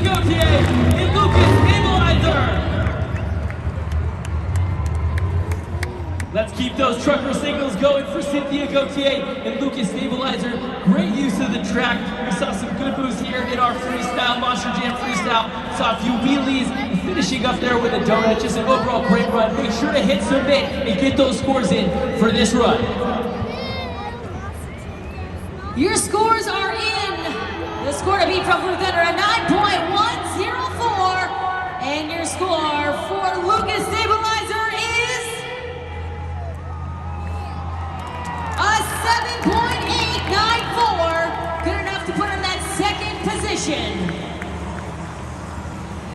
Gauthier and Lucas Stabilizer. Let's keep those trucker signals going for Cynthia Gauthier and Lucas Stabilizer. Great use of the track. We saw some good moves here in our freestyle, Monster Jam freestyle. Saw a few wheelies, finishing up there with a donut. Just an overall great run. Make sure to hit submit and get those scores in for this run. Your scores are in. The score to beat from Blue Thunder, a 9.104. And your score for Lucas Stabilizer is a 7.894. Good enough to put in that second position.